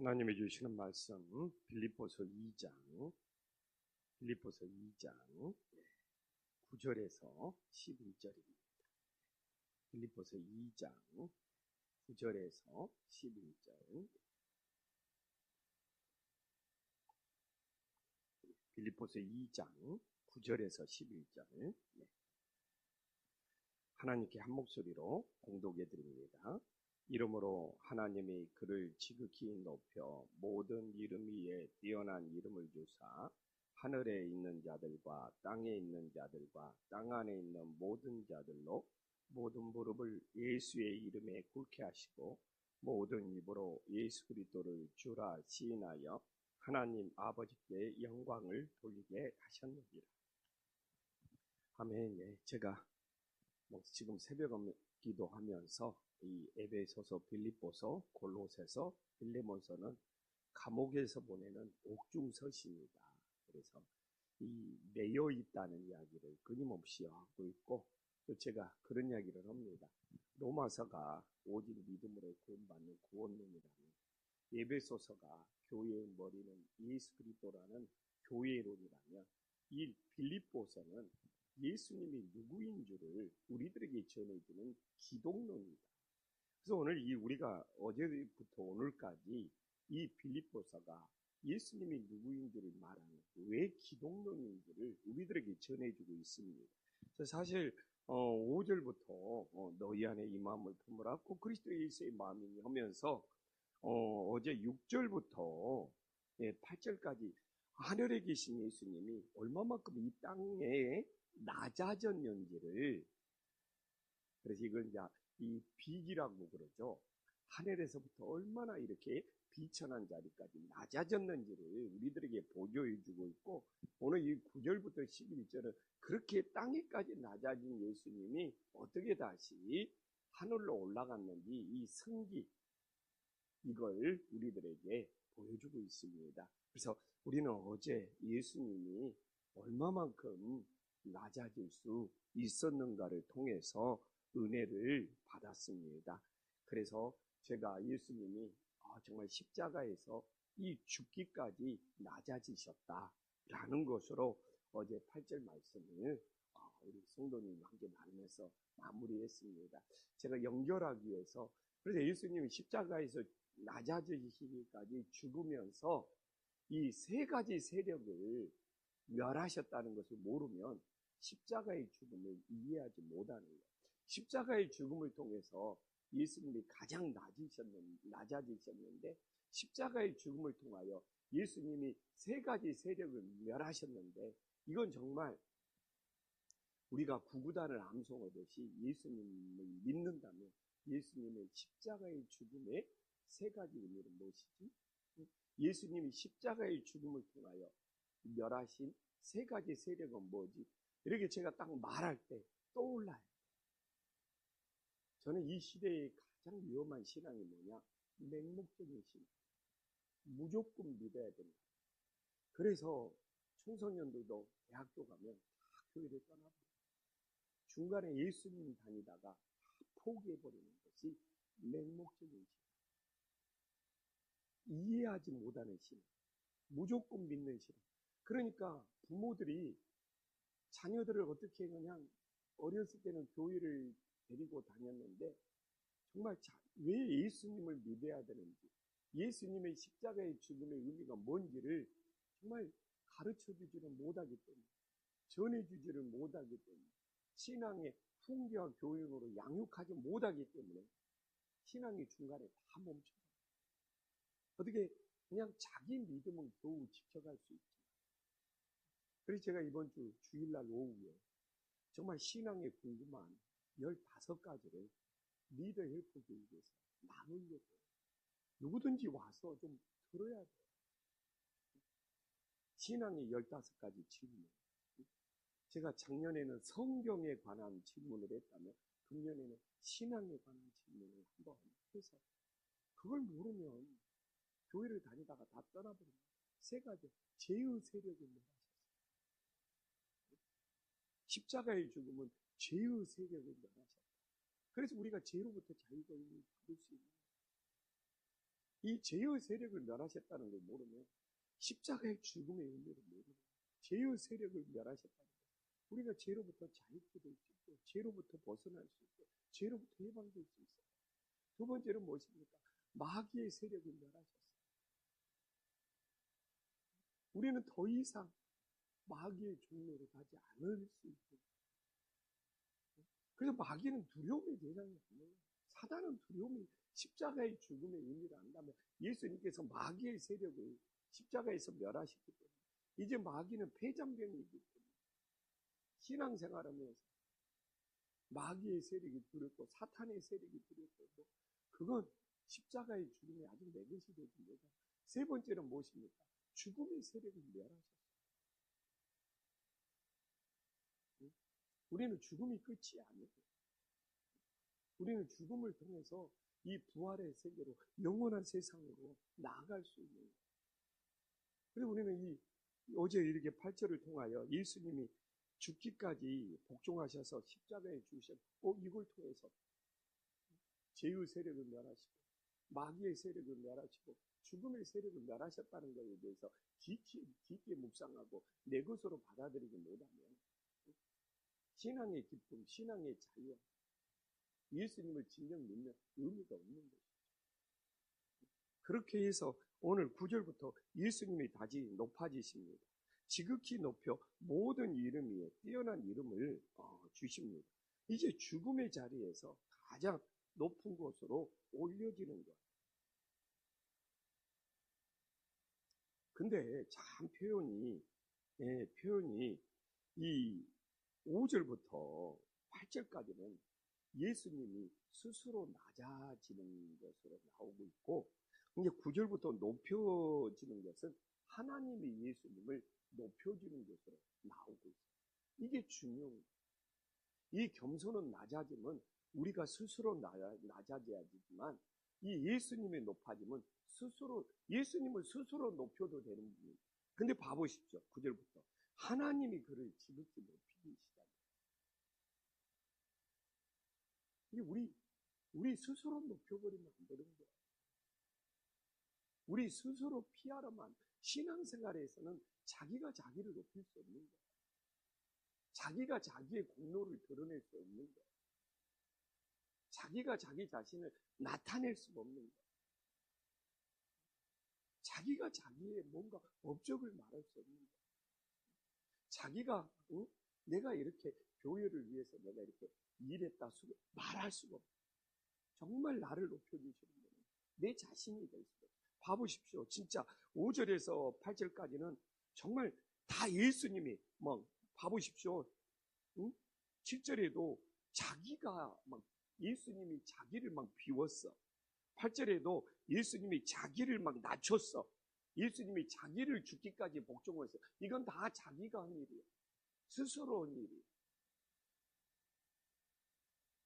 하나님이 주시는 말씀 빌립보서 2장 9절에서 11절입니다. 빌립보서 2장 9절에서 11절. 빌립보서 2장 9절에서 11절. 하나님께 한 목소리로 공독해 드립니다. 이러므로 하나님이 그를 지극히 높여 모든 이름 위에 뛰어난 이름을 주사 하늘에 있는 자들과 땅에 있는 자들과 땅 안에 있는 모든 자들로 모든 무릎을 예수의 이름에 꿇게 하시고 모든 입으로 예수 그리스도를 주라 시인하여 하나님 아버지께 영광을 돌리게 하셨느니라. 아멘. 제가 지금 새벽 기도하면서 이 에베소서, 빌립보서, 골로새서, 빌레몬서는 감옥에서 보내는 옥중서신이다. 그래서 이 매여 있다는 이야기를 끊임없이 하고 있고, 또 제가 그런 이야기를 합니다. 로마서가 오직 믿음으로 구원받는 구원론이라면 에베소서가 교회의 머리는 예수 그리스도라는 교회론이라면 이 빌립보서는 예수님이 누구인 줄을 우리들에게 전해주는 기독론이다. 그래서 오늘 우리가 어제부터 오늘까지 이 빌립보서가 예수님이 누구인 줄을 말하는 왜 기독론인 줄을 우리들에게 전해주고 있습니다. 사실 5절부터 너희 안에 이 마음을 품으라고 그리스도 예수의 마음이니 하면서 어제 6절부터 8절까지 하늘에 계신 예수님이 얼마만큼 이 땅에 낮아졌는지를, 그래서 이걸 이제 이 비기라고 그러죠. 하늘에서부터 얼마나 이렇게 비천한 자리까지 낮아졌는지를 우리들에게 보여주고 있고, 오늘 이 9절부터 11절은 그렇게 땅에까지 낮아진 예수님이 어떻게 다시 하늘로 올라갔는지 이 승기, 이걸 우리들에게 보여주고 있습니다. 그래서 우리는 어제 예수님이 얼마만큼 낮아질 수 있었는가를 통해서 은혜를 받았습니다. 그래서 제가 예수님이 정말 십자가에서 이 죽기까지 낮아지셨다라는 것으로 어제 8절 말씀을 우리 성도님과 함께 나누면서 마무리했습니다. 제가 연결하기 위해서, 그래서 예수님이 십자가에서 낮아지시기까지 죽으면서 이 세 가지 세력을 멸하셨다는 것을 모르면 십자가의 죽음을 이해하지 못하는 거예요. 십자가의 죽음을 통해서 예수님이 가장 낮아지셨는데 십자가의 죽음을 통하여 예수님이 세 가지 세력을 멸하셨는데, 이건 정말 우리가 구구단을 암송하듯이 예수님을 믿는다면 예수님의 십자가의 죽음의 세 가지 의미는 무엇이지? 예수님이 십자가의 죽음을 통하여 멸하신 세 가지 세력은 뭐지? 이렇게 제가 딱 말할 때 떠올라요. 저는 이 시대의 가장 위험한 신앙이 뭐냐? 맹목적인 신앙. 무조건 믿어야 된다. 그래서 청소년들도 대학교 가면 다 교회를 떠나버려요. 중간에 예수님 다니다가 다 포기해버리는 것이 맹목적인 신앙. 이해하지 못하는 신앙. 무조건 믿는 신앙. 그러니까 부모들이 자녀들을 어떻게 그냥 어렸을 때는 교회를 데리고 다녔는데 정말 왜 예수님을 믿어야 되는지, 예수님의 십자가의 죽음의 의미가 뭔지를 정말 가르쳐주지를 못하기 때문에, 전해주지를 못하기 때문에, 신앙의 훈계와 교육으로 양육하지 못하기 때문에 신앙이 중간에 다 멈춰요. 어떻게 그냥 자기 믿음은 겨우 지켜갈 수 있지만, 그래서 제가 이번 주 주일날 오후에 정말 신앙에 궁금한 15가지를 리더 헬프 교육에서 나누려고 해요. 누구든지 와서 좀 들어야 돼요. 신앙의 15가지 질문. 제가 작년에는 성경에 관한 질문을 했다면 금년에는 신앙에 관한 질문을 한번 해서, 그걸 모르면 교회를 다니다가 다 떠나버립니다. 세 가지. 죄의 세력을 멸하셨어요. 십자가의 죽음은 죄의 세력을 멸하셨다. 그래서 우리가 죄로부터 자유를 받을 수 있는 거예요. 이 죄의 세력을 멸하셨다는 걸 모르면 십자가의 죽음의 의미를 모르면 죄의 세력을 멸하셨다는 것. 우리가 죄로부터 자유케 될 수 있고 죄로부터 벗어날 수 있고 죄로부터 해방될 수 있어요. 두 번째는 무엇입니까? 마귀의 세력을 멸하셨어요. 우리는 더 이상 마귀의 종로로 가지 않을 수 있고, 그래서 마귀는 두려움의 대상이 아니에요. 사단은 두려움이 십자가의 죽음의 의미를 안다면 예수님께서 마귀의 세력을 십자가에서 멸하셨기 때문에 이제 마귀는 폐장병이기 때문에 신앙생활하면서 마귀의 세력이 두렵고 사탄의 세력이 두렵고 그건 십자가의 죽음이 아직 내 것이 되지 못하고, 세 번째는 무엇입니까? 죽음의 세력을 멸하셨어요. 우리는 죽음이 끝이 아니에요. 우리는 죽음을 통해서 이 부활의 세계로 영원한 세상으로 나아갈 수 있는 거예요. 그래서 우리는 어제 이렇게 8절을 통하여 예수님이 죽기까지 복종하셔서 십자가에 죽으셨고 이걸 통해서 죄의 세력을 멸하시고 마귀의 세력을 멸하시고 죽음의 세력을 멸하셨다는 것에 대해서 깊게 묵상하고 내 것으로 받아들이지 못하면 신앙의 기쁨, 신앙의 자유, 예수님을 진정 믿는 의미가 없는 것이죠. 그렇게 해서 오늘 9절부터 예수님이 다시 높아지십니다. 지극히 높여 모든 이름 위에 뛰어난 이름을 주십니다. 이제 죽음의 자리에서 가장 높은 곳으로 올려지는 것. 근데 참 표현이 이 5절부터 8절까지는 예수님이 스스로 낮아지는 것으로 나오고 있고, 이제 9절부터 높여지는 것은 하나님이 예수님을 높여주는 것으로 나오고 있어요. 이게 중요해요. 이 겸손은 낮아짐은 우리가 스스로 낮아져야 되지만 이 예수님의 높아짐은 예수님을 스스로 높여도 되는 분이에요. 근데 봐보십시오. 9절부터 하나님이 그를 지극히 높이기 시작해요. 이게 우리 스스로 높여버리면 안 되는 거예요. 우리 스스로 피하려면 신앙생활에서는 자기가 자기를 높일 수 없는 거예요. 자기가 자기의 공로를 드러낼 수 없는 거예요. 자기가 자기 자신을 나타낼 수가 없는 거예요. 자기가 자기의 뭔가 업적을 말할 수 없는 거예요. 자기가 내가 이렇게 교회를 위해서 내가 이렇게 일했다 말할 수가 없어요. 정말 나를 높여주시는 분은 내 자신이 될 수가 없어요. 봐보십시오. 진짜 5절에서 8절까지는 정말 다 예수님이 봐보십시오. 7절에도 자기가 예수님이 자기를 비웠어. 8절에도 예수님이 자기를 낮췄어. 예수님이 자기를 죽기까지 복종했어. 이건 다 자기가 한 일이에요. 스스로 한 일이에요.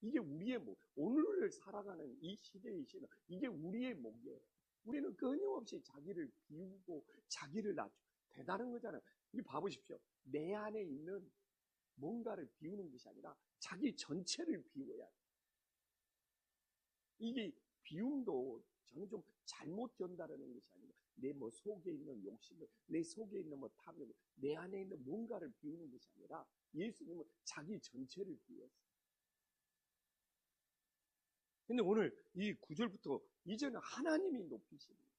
이게 우리의 목, 오늘을 살아가는 이 시대의 신앙, 이게 우리의 목이에요. 우리는 끊임없이 자기를 비우고 자기를 낮추고 대단한 거잖아요. 이 봐보십시오. 내 안에 있는 뭔가를 비우는 것이 아니라 자기 전체를 비워야 돼요. 이게 비움도 저는 좀 잘못 전달하는 것이 아니라 내 속에 있는 욕심을, 내 속에 있는 탐욕을, 내 안에 있는 뭔가를 비우는 것이 아니라 예수님은 자기 전체를 비웠어요. 근데 오늘 이 9절부터 이제는 하나님이 높이시는 거예요.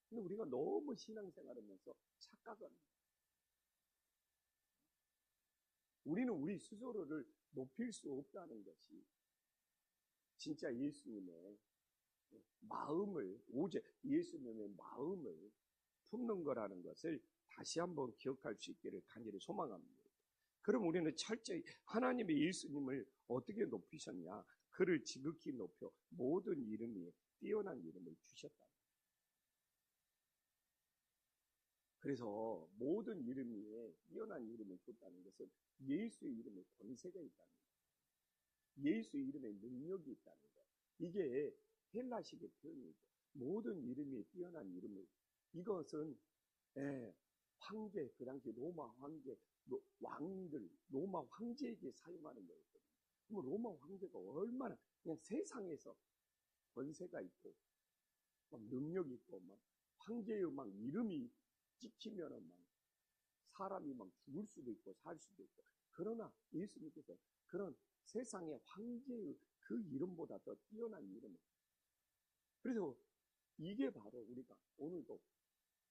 근데 우리가 너무 신앙생활하면서 착각합니다. 우리는 우리 스스로를 높일 수 없다는 것이 진짜 예수님의 마음을, 오직 예수님의 마음을 품는 거라는 것을 다시 한번 기억할 수 있기를 간절히 소망합니다. 그럼 우리는 철저히 하나님의 예수님을 어떻게 높이셨냐? 그를 지극히 높여 모든 이름 위에 뛰어난 이름을 주셨다. 그래서 모든 이름 위에 뛰어난 이름을 줬다는 것은 예수의 이름에 권세가 있다는 거예요. 예수의 이름에 능력이 있다는 거예요. 이게 헬라식의 표현이죠. 모든 이름 위에 뛰어난 이름을, 이것은 황제, 그 당시 로마 황제, 왕들, 로마 황제에게 사용하는 거였거든요. 그럼 로마 황제가 얼마나 그냥 세상에서 권세가 있고 막 능력 있고 막 황제의 막 이름이 찍히면은 막 사람이 막 죽을 수도 있고 살 수도 있고. 그러나 예수님께서 그런 세상의 황제의 그 이름보다 더 뛰어난 이름을. 그래서 이게 바로 우리가 오늘도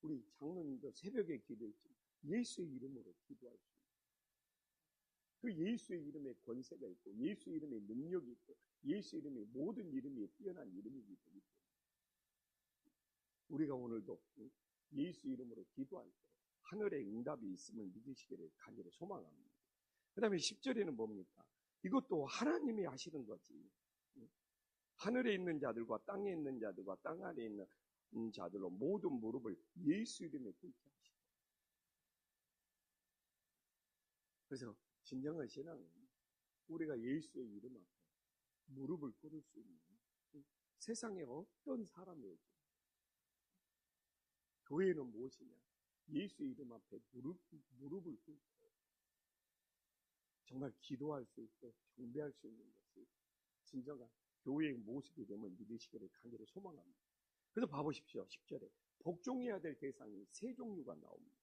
우리 장로님도 새벽에 기도했지만 예수의 이름으로 기도할 수 있는 그 예수의 이름에 권세가 있고 예수의 이름에 능력이 있고 예수의 이름에 모든 이름이 뛰어난 이름이기 때문에 우리가 오늘도 예수 이름으로 기도할 때 하늘의 응답이 있음을 믿으시기를 간절히 소망합니다. 그 다음에 10절에는 뭡니까? 이것도 하나님이 하시는 거지. 하늘에 있는 자들과 땅에 있는 자들과 땅 아래에 있는 자들로 모든 무릎을 예수 이름에 꿇게 하시고. 그래서 진정한 신앙은 우리가 예수의 이름 앞에 무릎을 꿇을 수 있는 세상에 어떤 사람이었지. 교회는 무엇이냐? 예수의 이름 앞에 무릎을 꿇고 정말 기도할 수 있고 경배할 수 있는 것이 진정한 교회의 모습이 되면 믿으시기를 간절히 소망합니다. 그래서 봐보십시오. 10절에 복종해야 될 대상이 세 종류가 나옵니다.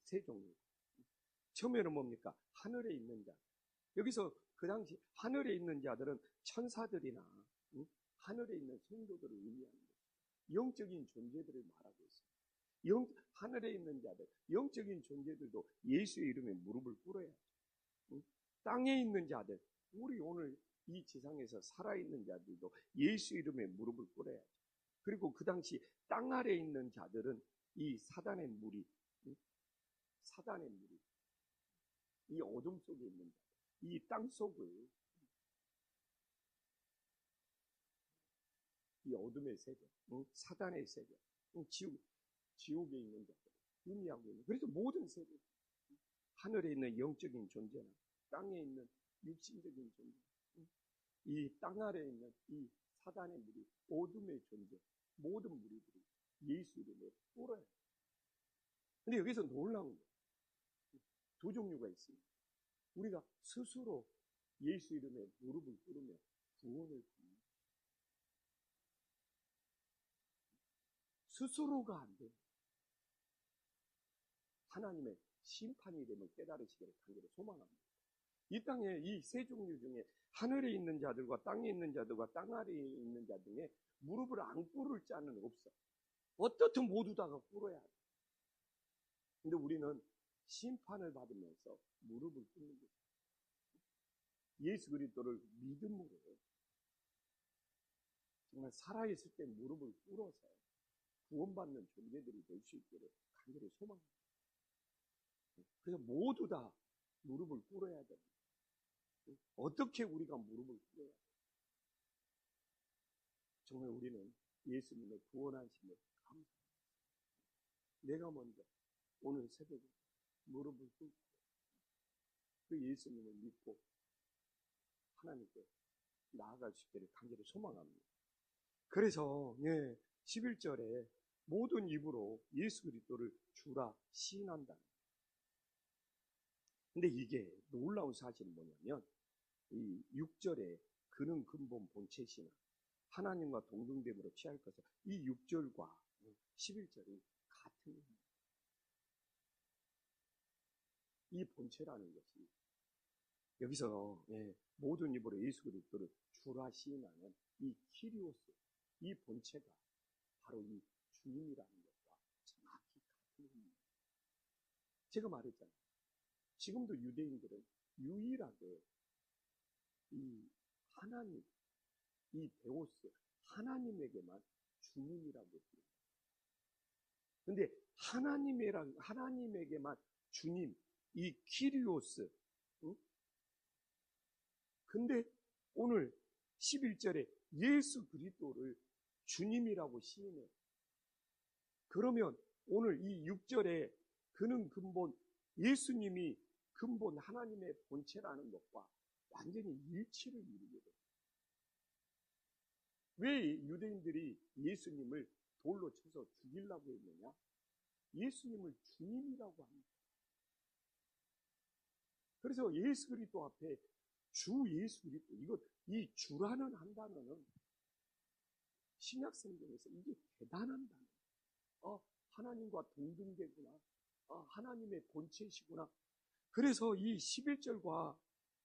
세 종류. 처음에는 뭡니까? 하늘에 있는 자. 여기서 그 당시 하늘에 있는 자들은 천사들이나 하늘에 있는 성도들을 의미하는 거예요. 영적인 존재들을 말하고 있습니다. 하늘에 있는 자들, 영적인 존재들도 예수의 이름에 무릎을 꿇어야죠. 땅에 있는 자들, 우리 오늘 이 지상에서 살아있는 자들도 예수 이름에 무릎을 꿇어야죠. 그리고 그 당시 땅 아래에 있는 자들은 이 사단의 무리, 이 어둠 속에 있는 자들, 이 땅 속을, 이 어둠의 세계, 사단의 세계, 지옥에 있는 자들, 의미하고 있는. 그래서 모든 세계, 하늘에 있는 영적인 존재나 땅에 있는 육신적인 존재, 이 땅 아래에 있는 이 사단의 무리, 어둠의 존재, 모든 무리들이 예수 이름에 꿇어요. 근데 여기서 놀라운 거예요. 두 종류가 있습니다. 우리가 스스로 예수 이름에 무릎을 꿇으며 구원을 받는 스스로가 안 돼요. 하나님의 심판이 됨을 깨달으시기를 간절히 소망합니다. 이 땅에 이 세 종류 중에 하늘에 있는 자들과 땅에 있는 자들과 땅 아래에 있는 자 중에 무릎을 안 꿇을 자는 없어. 어떻든 모두 다가 꿇어야 돼. 근데 우리는 심판을 받으면서 무릎을 꿇는 거예요. 예수 그리스도를 믿음으로 정말 살아있을 때 무릎을 꿇어서 구원받는 존재들이 될 수 있기를 간절히 소망합니다. 그래서 모두 다 무릎을 꿇어야 됩니다. 어떻게 우리가 무릎을 꿇어야 돼요? 정말 우리는 예수님의 구원하심을 감사합니다. 내가 먼저 오늘 새벽에 무릎을 꿇고 그 예수님을 믿고 하나님께 나아갈 수 있기를 간절히 소망합니다. 그래서 11절에 모든 입으로 예수 그리스도를 주라 시인한다. 근데 이게 놀라운 사실은 뭐냐면 이 6절에 그는 근본 본체시나 하나님과 동등됨으로 취할 것을 이 6절과 11절이 같은 겁니다. 이 본체라는 것이 여기서 모든 입으로 예수 그리스도를 주라 시인하는 이 키리오스, 이 본체가 바로 이 주님이라는 것과 정확히 같은 겁니다. 제가 말했잖아요. 지금도 유대인들은 유일하게 이 하나님, 이 데오스, 하나님에게만 주님이라고 합니다. 근데 하나님에게만 주님, 이 키리오스, 근데 오늘 11절에 예수 그리스도를 주님이라고 시인해. 그러면 오늘 이 6절에 그는 근본, 예수님이 근본 하나님의 본체라는 것과 완전히 일치를 이루게 됩니다. 왜 유대인들이 예수님을 돌로 쳐서 죽이려고 했느냐? 예수님을 주님이라고 합니다. 그래서 예수 그리스도 앞에 주 예수 그리스도, 이 주라는 한 단어는 신약 성경에서 이게 대단한 단어. 하나님과 동등되구나. 하나님의 본체시구나. 그래서 이 11절과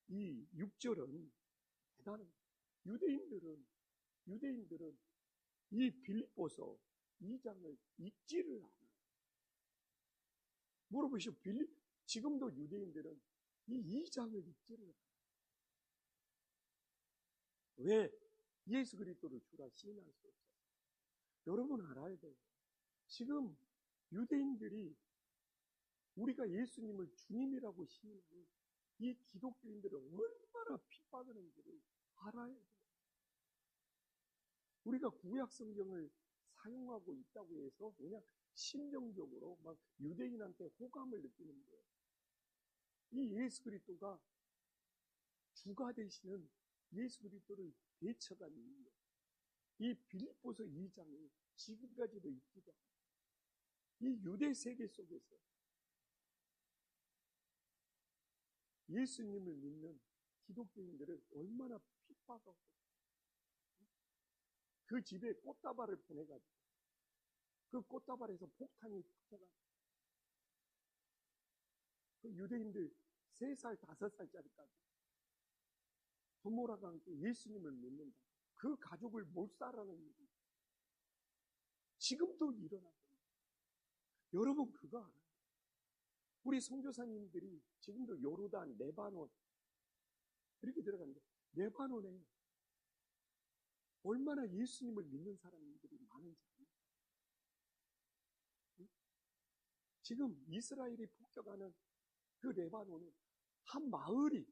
이 6절은 대단한 유대인들은 이 빌립보서 2장을 읽지를 않아요. 물어보시오. 지금도 유대인들은 이 2장을 읽지를 않아요. 왜? 예수 그리스도를 주라 시인할 수 없어요. 여러분 알아야 돼요. 지금 유대인들이 우리가 예수님을 주님이라고 시인하는 이 기독교인들을 얼마나 핍박하는지를 알아야 돼요. 우리가 구약 성경을 사용하고 있다고 해서 그냥 심정적으로 막 유대인한테 호감을 느끼는 거예요. 이 예수 그리스도가 주가 되시는 예수 그리스도를 배척한 이유, 이 빌립보서 2장이 지금까지도 있기도 합니다. 이 유대 세계 속에서 예수님을 믿는 기독교인들을 얼마나 핍박하고 그 집에 꽃다발을 보내가지고 그 꽃다발에서 폭탄이 터져가지고 그 유대인들 3살, 5살짜리까지 부모랑 함께 예수님을 믿는다. 그 가족을 몰살하는 일이 지금도 일어나고 있어요. 여러분 그거 알아요? 우리 선교사님들이 지금도 요르단, 레바논 이렇게 들어가는데 레바논에 얼마나 예수님을 믿는 사람들이 많은지 압니까? 지금 이스라엘이 폭격하는 그 레바논은 한 마을이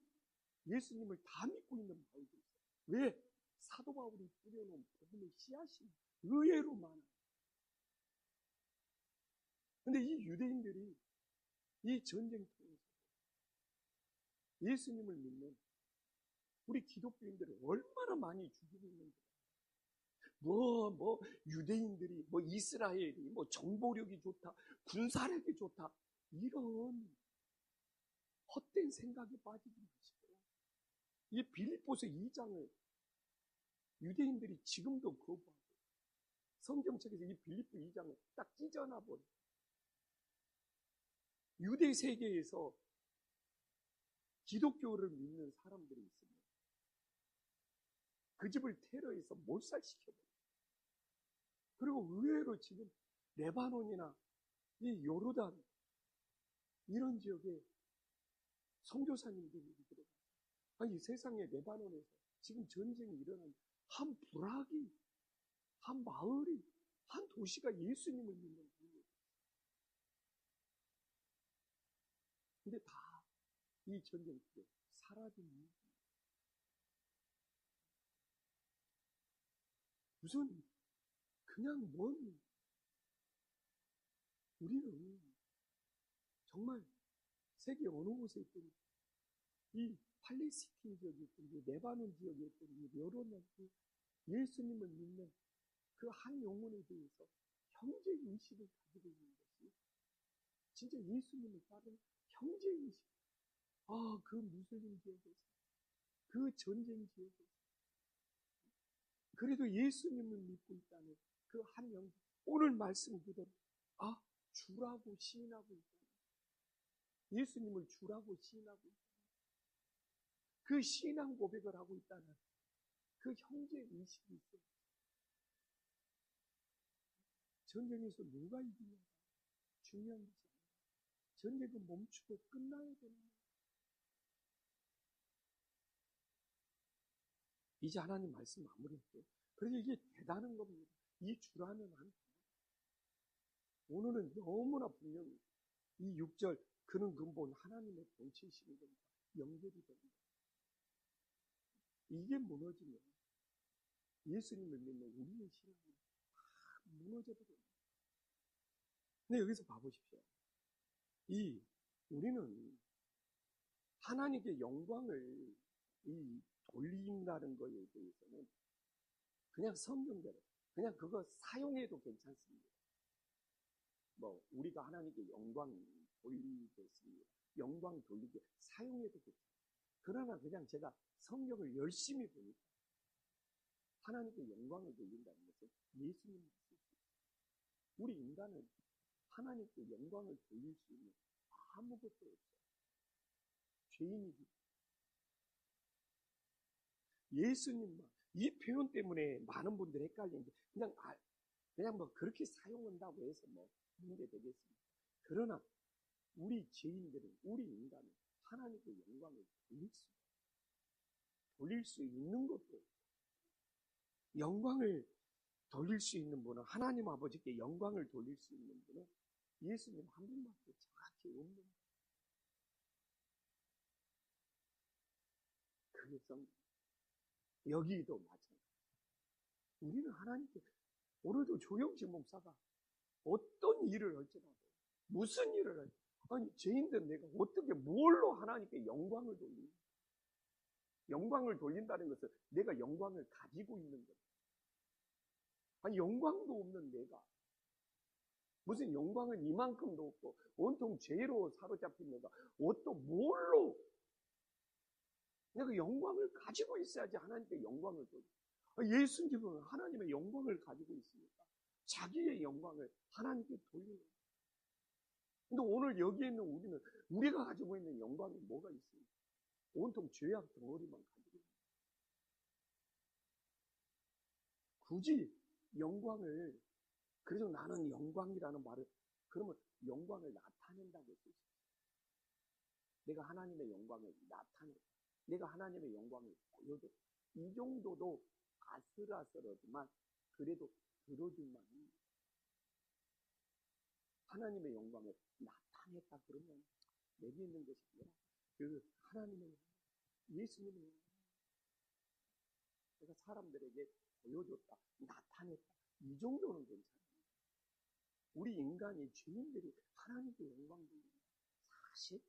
예수님을 다 믿고 있는 마을도 있어요. 왜? 사도 바울이 뿌려놓은 복음의 씨앗이 의외로 많아요. 근데 이 유대인들이 이 전쟁통에서 예수님을 믿는 우리 기독교인들을 얼마나 많이 죽이고 있는지. 유대인들이, 이스라엘이, 정보력이 좋다, 군사력이 좋다, 이런 헛된 생각에 빠지지 마시고요. 이 빌립보서 2장을 유대인들이 지금도 거부하고, 성경책에서 이 빌립보 2장을 딱 찢어놔버려. 유대 세계에서 기독교를 믿는 사람들이 있으면 그 집을 테러해서 몰살시켜버려요. 그리고 의외로 지금 레바논이나 이 요르단 이런 지역에 선교사님들이 들어가요. 아니 세상에 레바논에서 지금 전쟁이 일어난 한 부락이, 한 마을이, 한 도시가 예수님을 믿는 거예요. 근데 다 이 전쟁 때 사라진 이유입니다. 무슨 그냥 우리는 정말 세계 어느 곳에 있든 이 팔레스틴 지역에 있든 이 레바논 지역에 있든 이 여러 나라 예수님을 믿는 그 한 영혼에 대해서 형제 의식을 가지고 있는 것이 진짜 예수님을 따르는 형제 의식. 그 무슬림 지역에서, 그 전쟁 지역에서 그래도 예수님을 믿고 있다는 그 한 영혼. 오늘 말씀 그대로 주라고 시인하고 있다는, 예수님을 주라고 시인하고 있다는, 그 신앙 고백을 하고 있다는 그 형제 의식이 있어요. 전쟁에서 누가 이기냐가 중요한 것이 아니라 전쟁은 멈추고 끝나야 되는 거예요. 이제 하나님 말씀 마무리할게요. 그래서 이게 대단한 겁니다. 이 주라는 한 오늘은 너무나 분명히 이 6절 그는 근본 하나님의 본체이시는 것과 연결이 됩니다. 이게 무너지면 예수님을 믿는 우리의 신앙이 다 무너져 버립니다. 근데 여기서 봐보십시오. 우리는 하나님께 영광을 돌린다는 거에 대해서는 그냥 성경대로 그냥 그거 사용해도 괜찮습니다. 우리가 하나님께 영광 돌리겠습니다. 영광 돌리게 사용해도 괜찮아요. 그러나 그냥 제가 성경을 열심히 보니까 하나님께 영광을 돌린다는 것은 예수님 말씀이에요. 우리 인간은 하나님께 영광을 돌릴 수 있는 아무것도 없어요. 죄인이기. 예수님만. 이 표현 때문에 많은 분들이 헷갈리는데 그냥 뭐 그렇게 사용한다고 해서 뭐 문제 되겠습니다. 그러나 우리 죄인들은, 우리 인간은 하나님께 영광을 돌릴 수 있는 것도, 영광을 돌릴 수 있는 분은, 하나님 아버지께 영광을 돌릴 수 있는 분은 예수님 한 분밖에 정확히 없는 거예요. 그래서 여기도 마찬가지. 우리는 하나님께, 오늘도 조영식 목사가 어떤 일을 할지라도, 무슨 일을 할지, 아니 죄인된 내가 어떻게 뭘로 하나님께 영광을 돌리는 거야? 영광을 돌린다는 것은 내가 영광을 가지고 있는 거야. 아니 영광도 없는 내가 무슨 영광은 이만큼도 없고 온통 죄로 사로잡힌 내가 어떤 뭘로 내가 영광을 가지고 있어야지 하나님께 영광을 돌려. 예수님은 하나님의 영광을 가지고 있으니까 자기의 영광을 하나님께 돌리는 거예요. 근데 오늘 여기에 있는 우리는 우리가 가지고 있는 영광이 뭐가 있습니까? 온통 죄악 덩어리만 가지고 있는 거예요. 굳이 영광을, 그래서 나는 영광이라는 말을, 그러면 영광을 나타낸다고 쓸 수 있어요. 내가 하나님의 영광을 나타낸다. 내가 하나님의 영광을 보여줘. 이 정도도 아슬아슬하지만 그래도 들어줄 만한 하나님의 영광을 나타냈다 그러면 내게 있는 것이 아니라 그 하나님의 영광, 예수님의 영광, 내가 사람들에게 보여줬다, 나타냈다, 이 정도는 괜찮아요. 우리 인간이, 주인들이 하나님께 영광 돌리는 사실,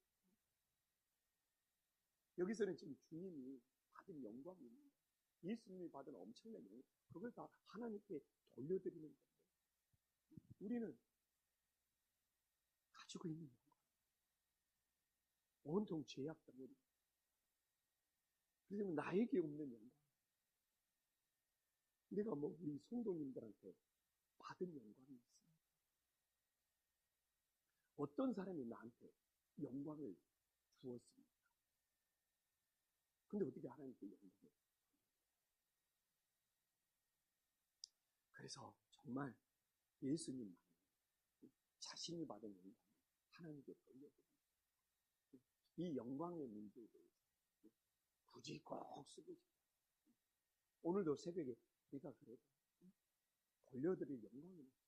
여기서는 지금 주님이 받은 영광이 있는 거예요. 예수님이 받은 엄청난 영광, 그걸 다 하나님께 돌려드리는 건데, 우리는 가지고 있는 영광, 온통 죄악 덩어리, 그래서 나에게 없는 영광, 내가 뭐 우리 성도님들한테 받은 영광이 있습니다. 어떤 사람이 나한테 영광을 주었습니까? 근데 어떻게 하나님께 영광을? 그래서 정말 예수님만 자신이 받은 영광을 하나님께 돌려드립니다. 이 영광의 문제에 대해서 굳이 꼭 쓰고 싶다. 오늘도 새벽에 내가 그래도 돌려드릴 영광이 있습니다.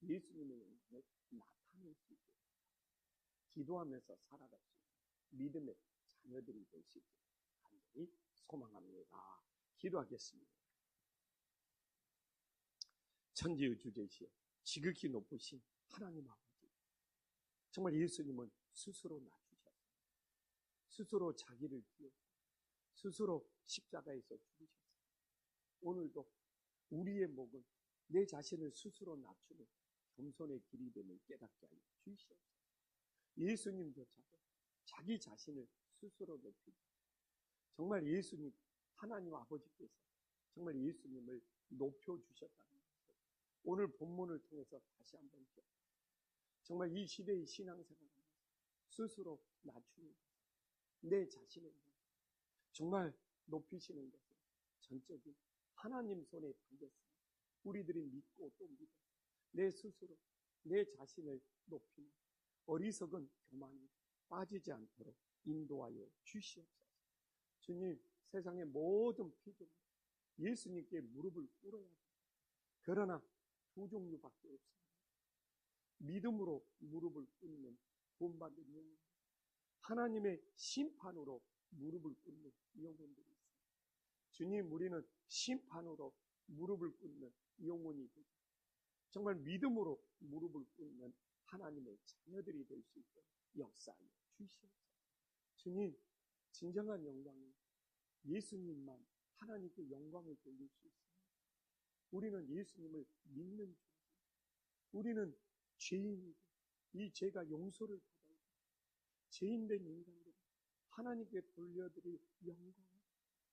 예수님의 영광을 나타낼 수 있게 기도하면서 살아갈 수 있는 믿음의 자녀들이 될 수 있게 간절히 소망합니다. 기도하겠습니다. 천지의 주제시여 지극히 높으신 하나님 아버지, 정말 예수님은 스스로 낮추셨습니다. 스스로 자기를 비웠습니다. 스스로 십자가에서 죽으셨습니다. 오늘도 우리의 목은 내 자신을 스스로 낮추는 겸손의 길이 됨을 깨닫게 하여 주시옵소서. 예수님조차도 자기 자신을 스스로 높이고, 정말 예수님, 하나님 아버지께서 정말 예수님을 높여주셨다는 것을 오늘 본문을 통해서 다시 한번 정말 이 시대의 신앙생활을 스스로 낮추는 것, 내 자신을 정말 높이시는 것은 전적인 하나님 손에 달렸습니다. 우리들이 믿고 또 믿어 내 스스로 내 자신을 높이는 어리석은 교만이 빠지지 않도록 인도하여 주시옵소서. 주님, 세상의 모든 피조물 예수님께 무릎을 꿇어야 합니다. 그러나 두 종류밖에 없습니다. 믿음으로 무릎을 꿇는 구원받은 영혼, 하나님의 심판으로 무릎을 꿇는 영혼들이 있습니다. 주님, 우리는 심판으로 무릎을 꿇는 영혼이 되고 정말 믿음으로 무릎을 꿇는 하나님의 자녀들이 될 수 있도록 역사하여 주시옵소서. 주님, 진정한 영광은 예수님만 하나님께 영광을 돌릴 수 있습니다. 우리는 예수님을 믿는 존재, 우리는 죄인이고 이 죄가 용서를 받아야 죄인된 인간들이 하나님께 돌려드릴 영광은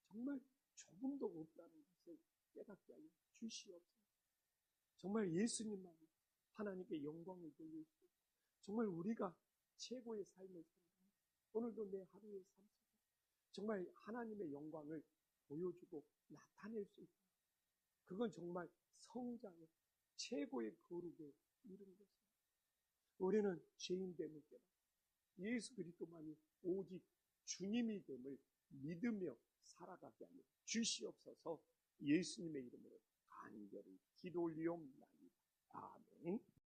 정말 조금도 없다는 것을 것을 깨닫게 하여 주시옵소서. 정말 예수님만 하나님께 영광을 돌리시고 정말 우리가 최고의 삶을 살고 오늘도 내 하루의 삶 속에 정말 하나님의 영광을 보여주고 나타낼 수 있다. 그건 정말 성장의 최고의 거룩에 이른 것입니다. 우리는 죄인됨을 깨닫고 예수 그리스도만이 오직 주님이 됨을 믿으며 살아가게 하여 주시옵소서. 예수님의 이름으로 간절히 기도 올리옵나이다. 아멘.